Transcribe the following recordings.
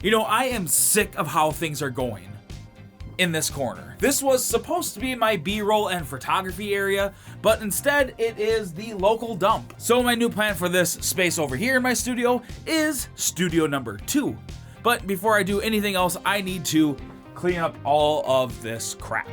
You know, I am sick of how things are going in this corner. This was supposed to be my B-roll and photography area, but instead it is the local dump. So my new plan for this space over here in my studio is studio number 2. But before I do anything else, I need to clean up all of this crap.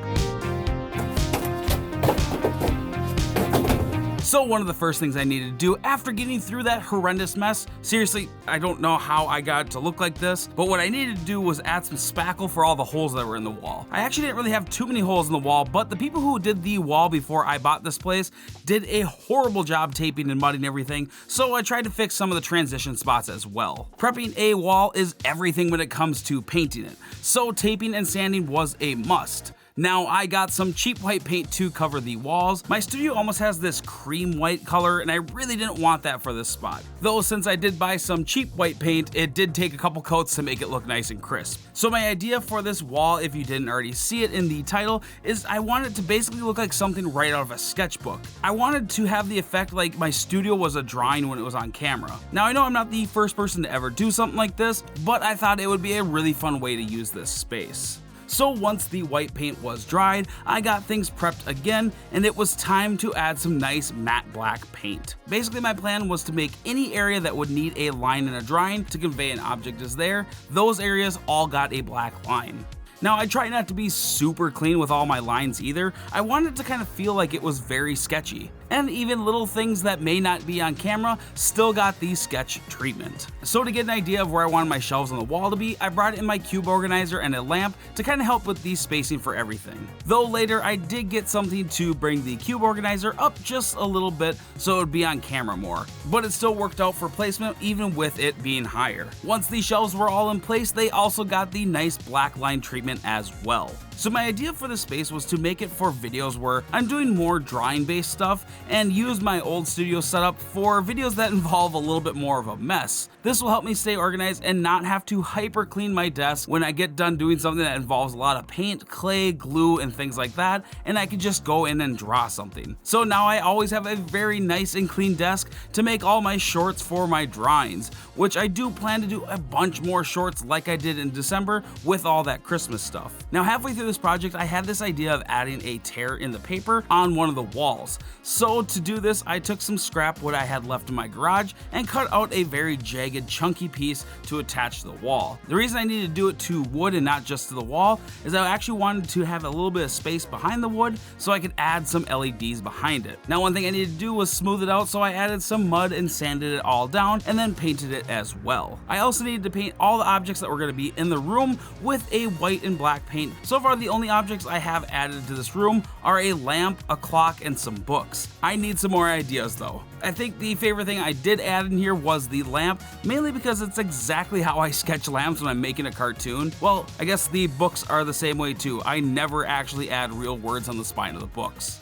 So one of the first things I needed to do after getting through that horrendous mess, seriously, I don't know how I got it to look like this, but what I needed to do was add some spackle for all the holes that were in the wall. I actually didn't really have too many holes in the wall, but the people who did the wall before I bought this place did a horrible job taping and mudding everything, so I tried to fix some of the transition spots as well. Prepping a wall is everything when it comes to painting it, so taping and sanding was a must. Now, I got some cheap white paint to cover the walls. My studio almost has this cream white color, and I really didn't want that for this spot. Though, since I did buy some cheap white paint, it did take a couple coats to make it look nice and crisp. So my idea for this wall, if you didn't already see it in the title, is I wanted it to basically look like something right out of a sketchbook. I wanted to have the effect like my studio was a drawing when it was on camera. Now, I know I'm not the first person to ever do something like this, but I thought it would be a really fun way to use this space. So once the white paint was dried, I got things prepped again, and it was time to add some nice matte black paint. Basically, my plan was to make any area that would need a line in a drawing to convey an object is there, those areas all got a black line. Now, I try not to be super clean with all my lines either. I wanted to kind of feel like it was very sketchy. And even little things that may not be on camera still got the sketch treatment. So to get an idea of where I wanted my shelves on the wall to be, I brought in my cube organizer and a lamp to kind of help with the spacing for everything. Though later I did get something to bring the cube organizer up just a little bit so it would be on camera more. But it still worked out for placement even with it being higher. Once these shelves were all in place, they also got the nice black line treatment as well. So my idea for the space was to make it for videos where I'm doing more drawing based stuff and use my old studio setup for videos that involve a little bit more of a mess. This will help me stay organized and not have to hyper clean my desk when I get done doing something that involves a lot of paint, clay, glue, and things like that, and I can just go in and draw something. So now I always have a very nice and clean desk to make all my shorts for my drawings, which I do plan to do a bunch more shorts like I did in December with all that Christmas stuff. Now, halfway through this project, I had this idea of adding a tear in the paper on one of the walls. So to do this, I took some scrap wood I had left in my garage and cut out a very jagged, chunky piece to attach to the wall. The reason I needed to do it to wood and not just to the wall is I actually wanted to have a little bit of space behind the wood so I could add some LEDs behind it. Now, one thing I needed to do was smooth it out, so I added some mud and sanded it all down and then painted it as well. I also needed to paint all the objects that were going to be in the room with a white and black paint. So far, the only objects I have added to this room are a lamp, a clock, and some books. I need some more ideas though. I think the favorite thing I did add in here was the lamp, mainly because it's exactly how I sketch lamps when I'm making a cartoon. Well, I guess the books are the same way too. I never actually add real words on the spine of the books.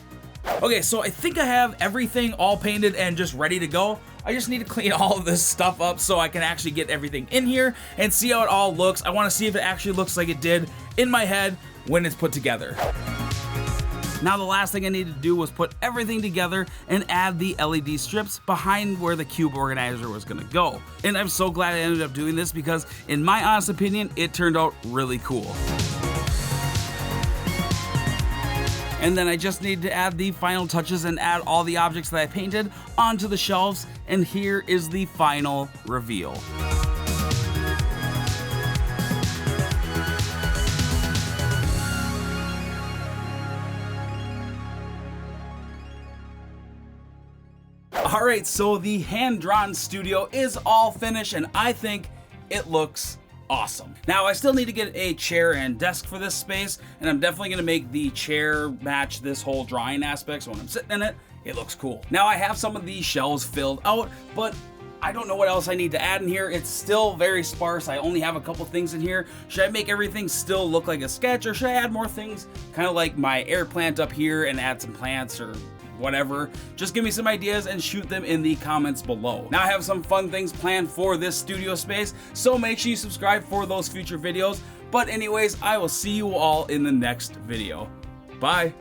Okay, so I think I have everything all painted and just ready to go. I just need to clean all of this stuff up so I can actually get everything in here and see how it all looks. I want to see if it actually looks like it did in my head when it's put together. Now the last thing I needed to do was put everything together and add the LED strips behind where the cube organizer was gonna go. And I'm so glad I ended up doing this because in my honest opinion, it turned out really cool. And then I just needed to add the final touches and add all the objects that I painted onto the shelves, and here is the final reveal. Alright, so the hand-drawn studio is all finished and I think it looks awesome. Now, I still need to get a chair and desk for this space, and I'm definitely going to make the chair match this whole drawing aspect, so when I'm sitting in it, it looks cool. Now, I have some of these shelves filled out, but I don't know what else I need to add in here. It's still very sparse. I only have a couple things in here. Should I make everything still look like a sketch, or should I add more things? Kind of like my air plant up here and add some plants or whatever. Just give me some ideas and shoot them in the comments below. Now I have some fun things planned for this studio space, so make sure you subscribe for those future videos. But anyways, I will see you all in the next video. Bye.